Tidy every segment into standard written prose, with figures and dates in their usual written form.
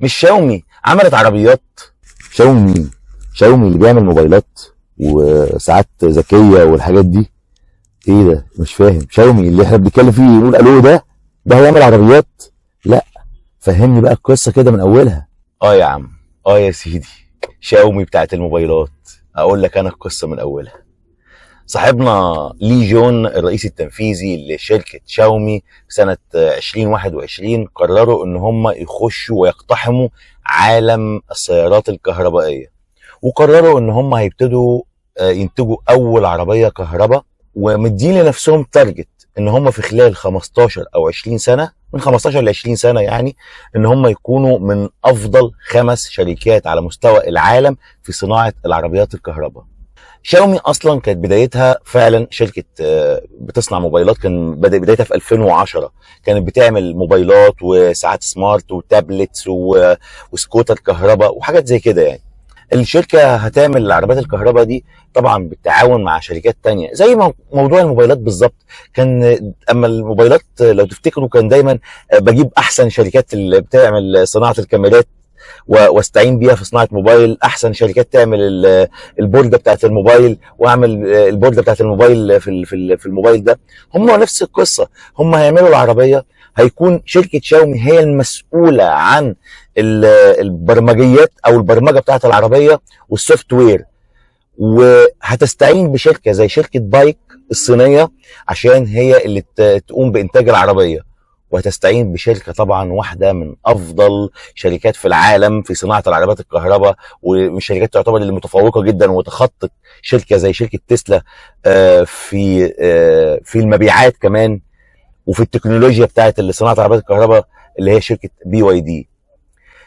مش شاومي عملت عربيات؟ شاومي اللي بيعمل موبايلات وساعات ذكيه والحاجات دي. ايه ده؟ مش فاهم. شاومي اللي احنا بنتكلم فيه يقول الو ده هو يعمل عربيات؟ لا، فهمني بقى القصه كده من اولها. يا عم، يا سيدي، شاومي بتاعت الموبايلات. اقول لك انا القصه من اولها. صاحبنا لي جون الرئيس التنفيذي لشركة شاومي سنة 2021 قرروا ان هم يخشوا ويقتحموا عالم السيارات الكهربائية، وقرروا ان هم هيبتدوا ينتجوا اول عربية كهرباء، ومدين لنفسهم تارجت ان هم في خلال 15 او 20 سنة، من 15 ل 20 سنة يعني، ان هم يكونوا من افضل 5 شركات على مستوى العالم في صناعة العربيات الكهرباء. شاومي اصلا كانت بدايتها فعلا شركه بتصنع موبايلات. كان بدايتها في 2010، كانت بتعمل موبايلات وساعات سمارت وتابلتس وسكوتر كهرباء وحاجات زي كده. يعني الشركه هتعمل العربيات الكهرباء دي طبعا بالتعاون مع شركات تانية، زي موضوع الموبايلات بالظبط. كان اما الموبايلات لو تفتكروا كان دايما بجيب احسن شركات اللي بتعمل صناعه الكاميرات واستعين بيها في صناعه موبايل، احسن شركات تعمل البورده بتاعت الموبايل، واعمل البورده بتاعت الموبايل في الموبايل ده. هم نفس القصه، هم هيعملوا العربيه، هيكون شركه شاومي هي المسؤوله عن البرمجيات او البرمجه بتاعت العربيه والسوفت وير، وهتستعين بشركه زي شركه بايك الصينيه عشان هي اللي تقوم بانتاج العربيه، وهتستعين بشركه طبعا واحده من افضل شركات في العالم في صناعه العربيات الكهرباء، ومن الشركات تعتبر اللي متفوقه جدا، وتخطت شركه زي شركه تسلا في المبيعات كمان، وفي التكنولوجيا بتاعت صناعه العربيات الكهرباء اللي هي شركه BYD.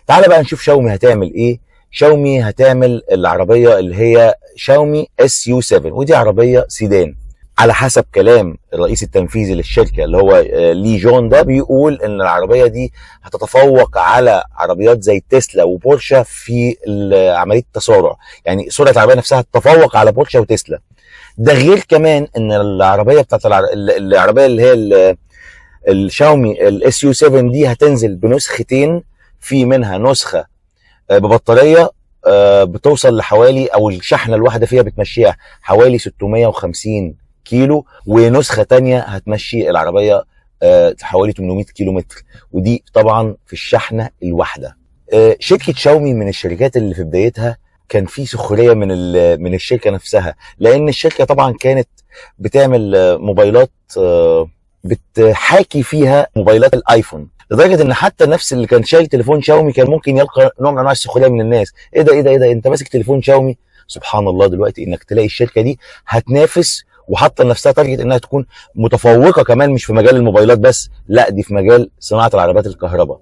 تعال بقى نشوف شاومي هتعمل ايه. شاومي هتعمل العربيه اللي هي شاومي SU7، ودي عربيه سيدان. على حسب كلام الرئيس التنفيذي للشركه اللي هو لي جون ده، بيقول ان العربيه دي هتتفوق على عربيات زي تسلا وبورشا في عمليه التسارع، يعني سرعه العربيه نفسها تتفوق على بورشا وتسلا. ده غير كمان ان العربيه بتاعت العربيه اللي هي الشاومي SU7 دي هتنزل بنسختين، في منها نسخه ببطاريه بتوصل لحوالي، او الشحنه الواحده فيها بتمشيها حوالي 650 كيلو، ونسخه تانية هتمشي العربيه حوالي 800 كيلو متر، ودي طبعا في الشحنه الواحده. شركه شاومي من الشركات اللي في بدايتها كان في سخريه من الشركه نفسها، لان الشركه طبعا كانت بتعمل موبايلات بتحاكي فيها موبايلات الايفون، لدرجه ان حتى نفس اللي كان شايل تليفون شاومي كان ممكن يلقى نوع من انواع السخريه من الناس. ايه ده انت ماسك تليفون شاومي؟ سبحان الله، دلوقتي انك تلاقي الشركه دي هتنافس وحاطه لنفسها تارجت انها تكون متفوقه كمان، مش في مجال الموبايلات بس، لا دي في مجال صناعه العربيات الكهرباء.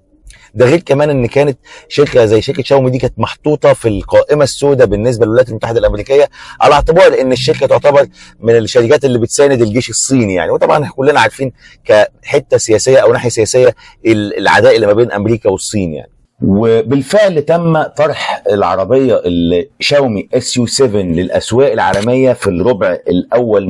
ده غير كمان ان كانت شركه زي شركه شاومي دي كانت محطوطه في القائمه السوداء بالنسبه للولايات المتحده الامريكيه، على اعتبار ان الشركه تعتبر من الشركات اللي بتساند الجيش الصيني يعني. وطبعا كلنا عارفين كحته سياسيه او ناحيه سياسيه العداء اللي ما بين امريكا والصين يعني. وبالفعل تم طرح العربيه الشاومي SU7 للاسواق العالميه في الربع الاول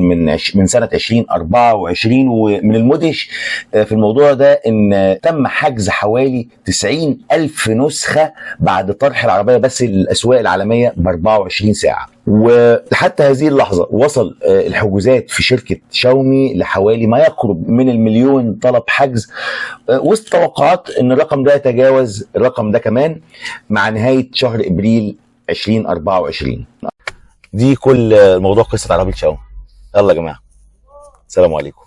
من سنه 2024. ومن المدهش في الموضوع ده ان تم حجز حوالي 90,000 نسخه بعد طرح العربيه بس للاسواق العالميه ب 24 ساعه. وحتى هذه اللحظه وصل الحجوزات في شركه شاومي لحوالي ما يقرب من 1,000,000 طلب حجز، وسط توقعات ان الرقم ده يتجاوز الرقم ده كمان مع نهايه شهر ابريل 2024. دي كل موضوع قصه عربيه شاومي. يلا يا جماعه، السلام عليكم.